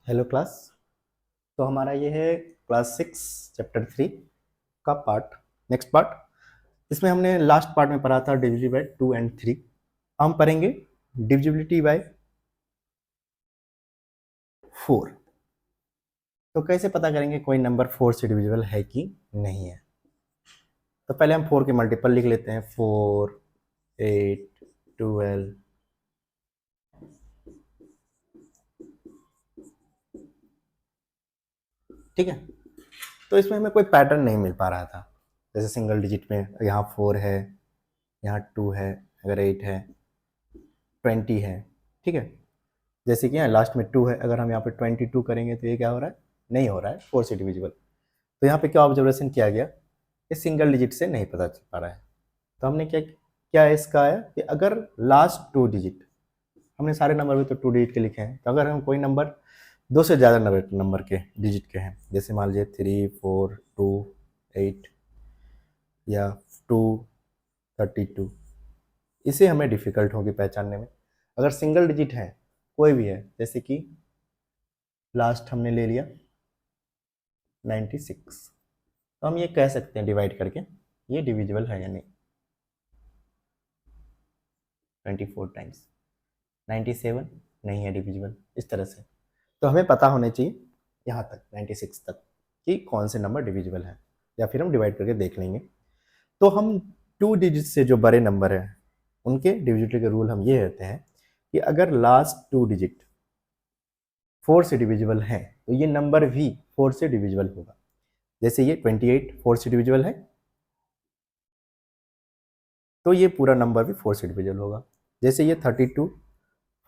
Hello class. तो हमारा ये है क्लास 6 चैप्टर 3 का पार्ट, नेक्स्ट पार्ट। इसमें हमने लास्ट पार्ट में पढ़ा था डिविजिबिलिटी बाय 2 एंड 3। हम पढ़ेंगे डिविजिबिलिटी बाय 4। तो कैसे पता करेंगे कोई नंबर 4 से डिविजिबल है कि नहीं है। तो पहले हम 4 के मल्टीपल लिख लेते हैं। 4, 8, 12, ठीक है। तो इसमें हमें कोई पैटर्न नहीं मिल पा रहा था। जैसे सिंगल डिजिट में यहाँ 4 है, यहाँ 2 है, अगर 8 है, 20 है, ठीक है। जैसे कि यहाँ लास्ट में 2 है, अगर हम यहाँ पे 22 करेंगे तो ये क्या हो रहा है, नहीं हो रहा है 4 से डिविजिबल। तो यहाँ पे क्या ऑब्जर्वेशन किया गया, ये सिंगल डिजिट से नहीं पता चल पा रहा है। तो हमने क्या क्या इसका आया कि अगर लास्ट 2 डिजिट, हमने सारे नंबर भी तो 2 डिजिट के लिखे हैं, तो अगर हम कोई नंबर 2 से ज़्यादा नंबर के डिजिट के हैं, जैसे मान लीजिए 3, 4, 2, 8 या 2, 32, इसे हमें डिफ़िकल्ट होगी पहचानने में। अगर सिंगल डिजिट है कोई भी है, जैसे कि लास्ट हमने ले लिया 96, तो हम ये कह सकते हैं डिवाइड करके ये डिविजिबल है या नहीं। 24 टाइम्स 97 नहीं है डिविजिबल, इस तरह से। तो हमें पता होने चाहिए यहाँ तक 96 तक कि कौन से नंबर डिविजिबल है, या फिर हम डिवाइड करके देख लेंगे। तो हम 2 डिजिट से जो बड़े नंबर हैं उनके डिविजिबिलिटी के रूल हम ये रहते हैं कि अगर लास्ट 2 डिजिट 4 से डिविजिबल है तो ये नंबर भी 4 से डिविजिबल होगा। जैसे ये 28 4 से डिविजिबल है, तो ये पूरा नंबर भी 4 से डिविजिबल होगा। जैसे ये 32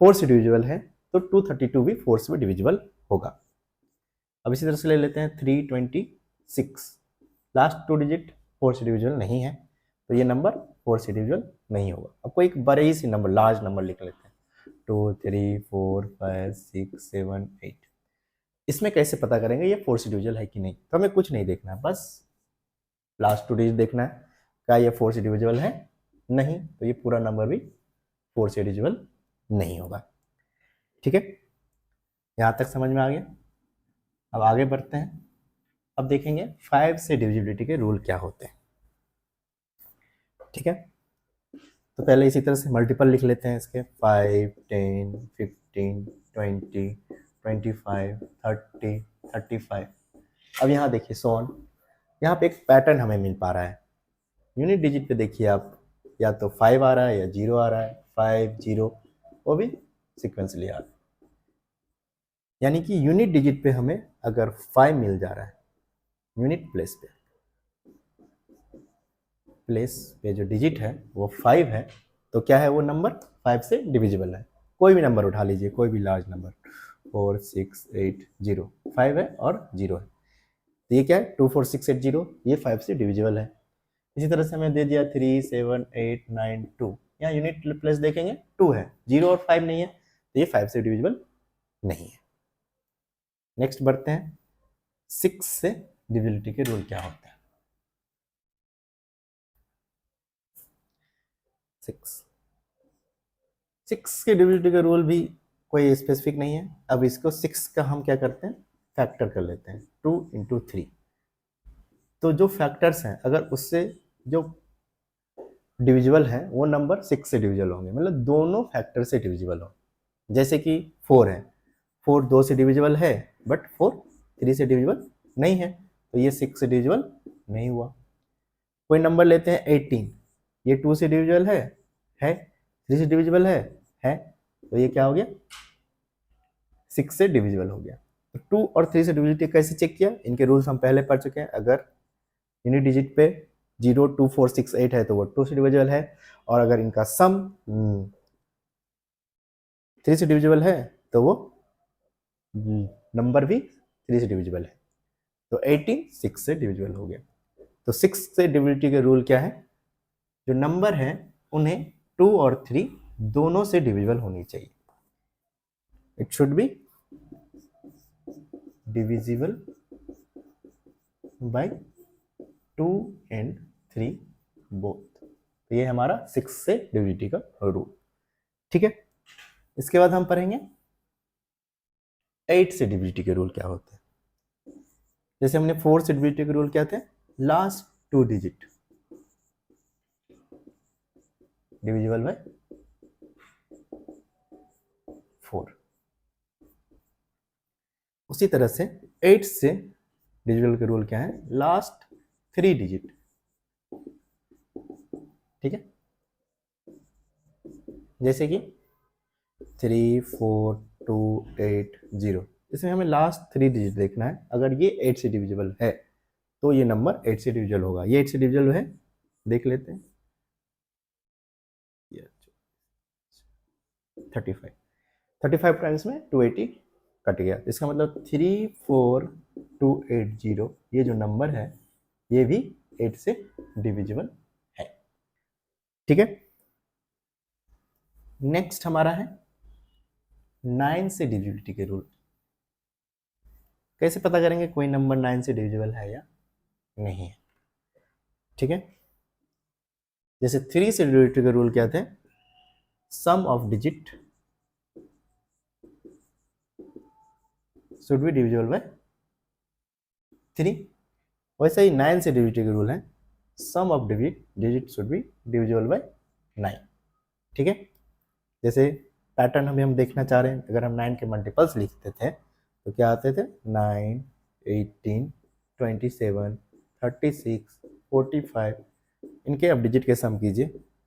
4 से डिविजिबल है, तो 232 भी 4 से डिविजिबल होगा। अब इसी तरह से ले लेते हैं 326, लास्ट 2 डिजिट 4 से डिविजिबल नहीं है, तो ये नंबर 4 से डिविजिबल नहीं होगा। अब कोई एक बड़े ही सी नंबर, लार्ज नंबर लिख लेते हैं, 2, 3, 4, 5, 6, 7, 8। इसमें कैसे पता करेंगे ये 4 से डिविजिबल है कि नहीं। तो हमें कुछ नहीं देखना है, बस लास्ट 2 डिजिट देखना है, क्या ये 4 से डिविजिबल है, नहीं, तो ये पूरा नंबर भी 4 से डिविजिबल नहीं होगा। ठीक है, यहाँ तक समझ में आ गया। अब आगे बढ़ते हैं। अब देखेंगे 5 से डिविजिबिलिटी के रूल क्या होते हैं। ठीक है, तो पहले इसी तरह से मल्टीपल लिख लेते हैं इसके, 5, 10, 15, 20, 25, 30, 35। अब यहाँ देखिए सोन, यहाँ पे एक पैटर्न हमें मिल पा रहा है। यूनिट डिजिट पे देखिए आप, या तो 5 आ रहा है या 0 आ रहा है, 5, 0, वो भी सिक्वेंसली आ रहा है। यानी कि यूनिट डिजिट पे हमें अगर 5 मिल जा रहा है, यूनिट प्लेस पे जो डिजिट है वो 5 है, तो क्या है वो नंबर 5 से डिविजिबल है। कोई भी नंबर उठा लीजिए, कोई भी लार्ज नंबर, 4, 6, 8, 0, 5 है और 0 है, तो ये क्या है 2, 4, 6, 8, 0, ये 5 से डिविजिबल है। इसी तरह से हमें दे दिया 3, 7, 8, 9, 2, यहाँ यूनिट प्लेस देखेंगे 2 है, 0 और 5 नहीं है, तो ये 5 से डिविजिबल नहीं है। नेक्स्ट बढ़ते हैं, 6 से डिविजिबिलिटी के रूल क्या होते हैं। 6 के डिविजिबिलिटी का रूल भी कोई स्पेसिफिक नहीं है। अब इसको 6 का हम क्या करते हैं, फैक्टर कर लेते हैं, 2 इंटू 3। तो जो फैक्टर्स हैं अगर उससे जो डिविजिबल है वो नंबर 6 से डिविजिबल होंगे, मतलब दोनों फैक्टर से डिविजिबल हो। जैसे कि 4 है, 4 2 से डिविजिबल है, बट 4 3 से डिविजिबल नहीं है, तो ये 6 से डिविजिबल नहीं हुआ। कोई नंबर लेते हैं 18, ये 2 से डिविजिबल है, 3 से डिविजिबल है, तो ये क्या हो गया 6 से डिविजिबल हो गया। तो 2 और 3 से डिविजिबिलिटी कैसे चेक किया, इनके रूल्स हम पहले पढ़ चुके हैं। अगर यूनिट डिजिट पे 0, 2, 4, 6, 8 है तो वो 2 से डिविजिबल है, और अगर इनका सम 3 से डिविजिबल है तो वो नंबर भी 3 से डिविजिबल है। तो 18 6 से डिविजिबल हो गया। तो 6 से डिविजिबिलिटी के रूल क्या है, जो नंबर है उन्हें 2 और 3 दोनों से डिविजिबल होनी चाहिए। It should be divisible bye 2 and 3 both. तो ये हमारा 6 से डिविजिबिलिटी का रूल। ठीक है, इसके बाद हम पढ़ेंगे 8 से डिविजिबिलिटी के रूल क्या होते हैं? जैसे हमने 4 से डिविजिबिलिटी के रूल क्या थे? Last 2 digit divisible by 4। उसी तरह से 8 से डिविजिबल के रूल क्या है? Last 3 digit. ठीक है, जैसे कि 3 4 2 8 0, इसमें हमें लास्ट 3 डिजिट देखना है। अगर ये 8 से डिविजिबल है तो ये नंबर 8 से डिविजिबल होगा। ये 8 से डिविजिबल है, देख लेते हैं। 35 35 टाइम्स में 280 कट गया। इसका मतलब 34280 ये जो नंबर है ये भी 8 से डिविजिबल है। ठीक है, नेक्स्ट हमारा है 9 से डिविजिबिलिटी के रूल। कैसे पता करेंगे कोई नंबर 9 से डिविजिबल है या नहीं है? ठीक है, जैसे 3 से डिविजिबिलिटी के रूल क्या थे? Sum of digit should be divisible by 3। वैसे ही 9 से डिविजिबिलिटी के रूल है sum of digit should be divisible by 9। ठीक है, जैसे पैटर्न हम देखना चाह रहे हैं। अगर हम 9 के मल्टीपल्स लिखते थे तो क्या आते थे? 9 18 27 36 45। इनके अब डिजिट के सम कीजिए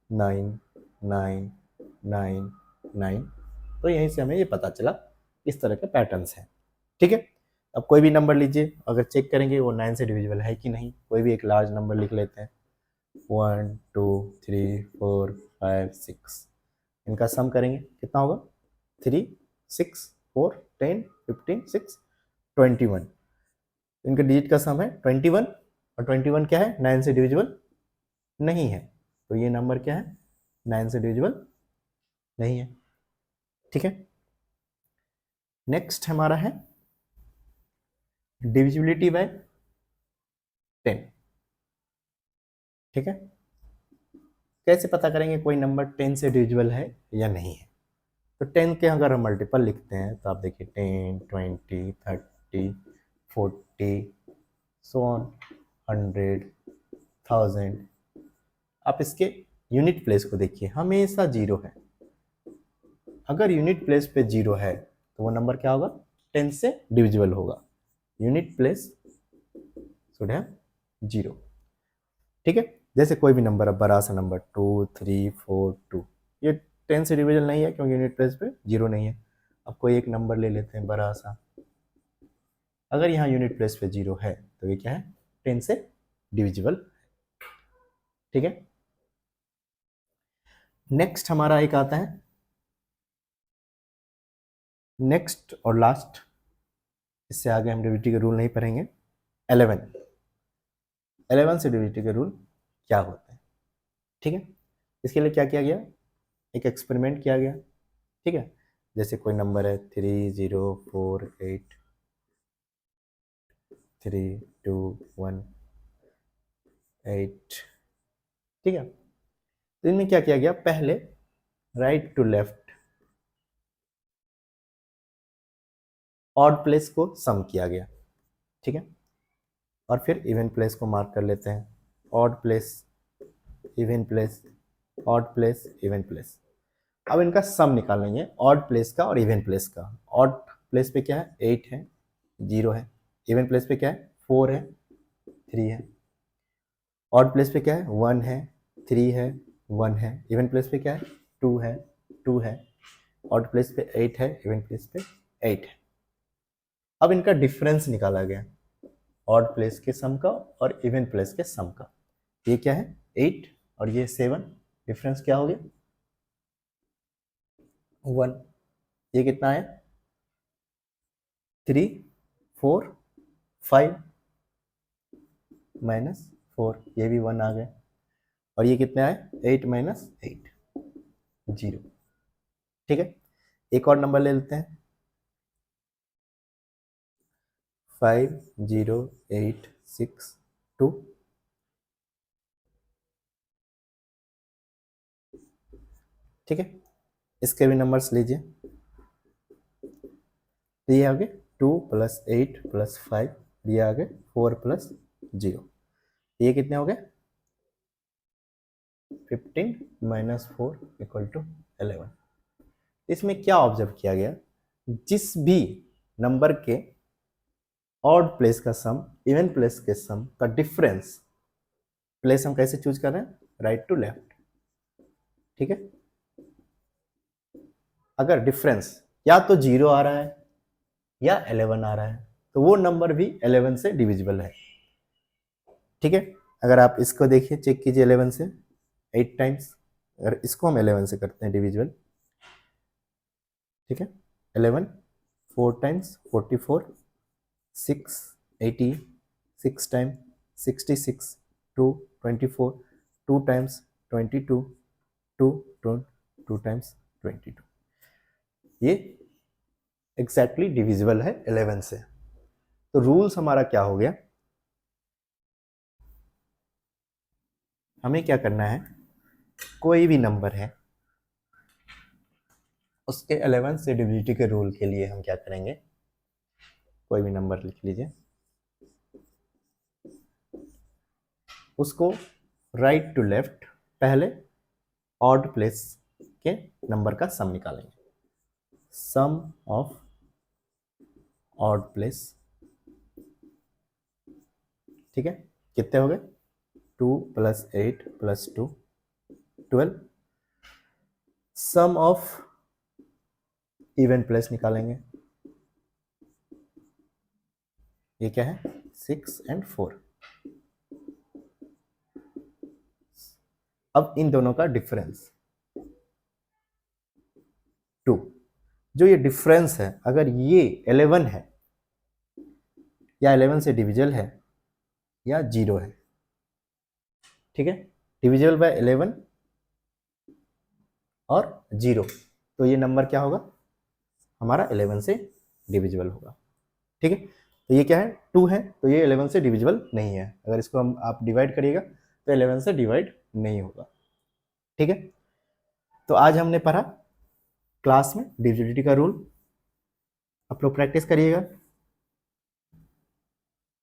9 9 9 9। तो यहीं से हमें ये पता चला इस तरह के पैटर्न्स हैं। ठीक है, अब कोई भी नंबर लीजिए, अगर चेक करेंगे वो 9 से डिविजिबल है कि नहीं। कोई भी एक लार्ज नंबर लिख लेते हैं 1 2 3 4 5 6। इनका सम करेंगे कितना होगा? 3 6 4 10 15 6 21। इनके डिजिट का सम है 21 और 21 क्या है? 9 से डिविजिबल नहीं है। तो ये नंबर क्या है? 9 से डिविजिबल नहीं है। ठीक है, नेक्स्ट हमारा है डिविजिबिलिटी बाय 10। ठीक है, कैसे पता करेंगे कोई नंबर 10 से डिविजिबल है या नहीं है? तो 10 के अगर हम मल्टीपल लिखते हैं तो आप देखिए 10 20 30 40 सो ऑन 100 1000। आप इसके यूनिट प्लेस को देखिए, हमेशा जीरो है। अगर यूनिट प्लेस पे जीरो है तो वो नंबर क्या होगा? 10 से डिविजिबल होगा। Unit place should have zero. ठीक है, जैसे कोई भी नंबर, अब बड़ा सा नंबर 2 3 4 2, ये 10 से डिविजिबल नहीं है क्योंकि यूनिट प्लेस पे जीरो नहीं है। अब कोई एक नंबर ले लेते हैं बड़ा सा, अगर यहाँ यूनिट प्लेस पे जीरो है तो ये क्या है? 10 से डिविजिबल। ठीक है, नेक्स्ट हमारा एक आता है, नेक्स्ट और लास्ट, इससे आगे हम डिविजिबिलिटी के रूल नहीं पढ़ेंगे। 11 11 से डिविजिबिलिटी के रूल क्या होते हैं? ठीक है, इसके लिए क्या किया गया? एक एक्सपेरिमेंट किया गया। ठीक है, जैसे कोई नंबर है 3048 3218। ठीक है, तो इनमें क्या किया गया? पहले right to left odd place को सम किया गया। ठीक है, और फिर इवन प्लेस को मार्क कर लेते हैं। Odd place even place, odd place even place. अब इनका सम निकाल लेंगे, ऑड प्लेस का और इवन प्लेस का। ऑड प्लेस पे क्या है? 8 है, 0 है। इवन प्लेस पे क्या है? 4 है, 3 है। ऑड प्लेस पे क्या है? 1 है, 3 है, 1 है। इवन प्लेस पे क्या है? 2 है, 2 है। ऑड प्लेस पे 8 है, इवन प्लेस पे 8 है। अब इनका डिफरेंस निकाला गया, ऑड प्लेस के सम का और इवन प्लेस के सम का। ये क्या है? 8 और ये 7। डिफरेंस क्या हो गया? 1। ये कितना है? 3 4 5 -4, ये भी 1 आ गया। और ये कितना है? 8 - 8 0। ठीक है, एक और नंबर ले लेते हैं 50862। ठीक है, इसके भी नंबर्स लीजिए। तो ये आ गए 2 + 8 + 5, ये आ गए 4 + 0, ये कितने हो गए 15 - 4 = 11। इसमें क्या ऑब्जर्व किया गया, जिस भी नंबर के ऑड प्लेस का सम इवन प्लेस के सम का डिफरेंस, प्लेस हम कैसे चूज कर रहे हैं, राइट टू लेफ्ट, ठीक है। अगर डिफरेंस या तो 0 आ रहा है या 11 आ रहा है तो वो नंबर भी 11 से डिविजिबल है, ठीक है। अगर आप इसको देखिए, चेक कीजिए 11 से 8 टाइम्स, अगर इसको हम 11 से करते हैं डिविजिबल, ठीक है, 11 4 टाइम्स 44, 6 80, 6 टाइम 66, 2 24, 2 टाइम्स 22, 2 2 टाइम्स 22, ये एग्जैक्टली डिविजिबल है 11 से। तो रूल्स हमारा क्या हो गया, हमें क्या करना है, कोई भी नंबर है उसके 11 से डिविजिबिलिटी के रूल के लिए हम क्या करेंगे, कोई भी नंबर लिख लीजिए, उसको राइट टू लेफ्ट पहले ऑड प्लेस के नंबर का सम निकालेंगे, सम ऑफ ऑड प्लेस, ठीक है, कितने हो गए 2 + 8 + 2 12, सम ऑफ इवन प्लेस निकालेंगे, ये क्या है 6 और 4। अब इन दोनों का डिफरेंस 2, जो ये डिफरेंस है अगर ये 11 है या 11 से डिविजिबल है या 0 है, ठीक है, डिविजिबल बाय 11 और 0, तो ये नंबर क्या होगा हमारा 11 से डिविजिबल होगा, ठीक है। तो ये क्या है 2 है, तो ये 11 से डिविजिबल नहीं है, अगर इसको हम आप डिवाइड करिएगा तो 11 से डिवाइड नहीं होगा, ठीक है। तो आज हमने पढ़ा क्लास में डिविजिबिलिटी का रूल, आप लोग प्रैक्टिस करिएगा,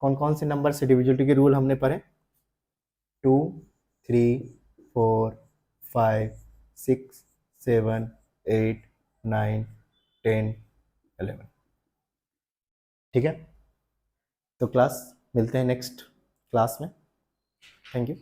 कौन कौन से नंबर से डिविजिबिलिटी के रूल हमने पढ़े, 2 3 4 5 6 7 8 9 10 11, ठीक है। तो क्लास मिलते हैं नेक्स्ट क्लास में, थैंक यू।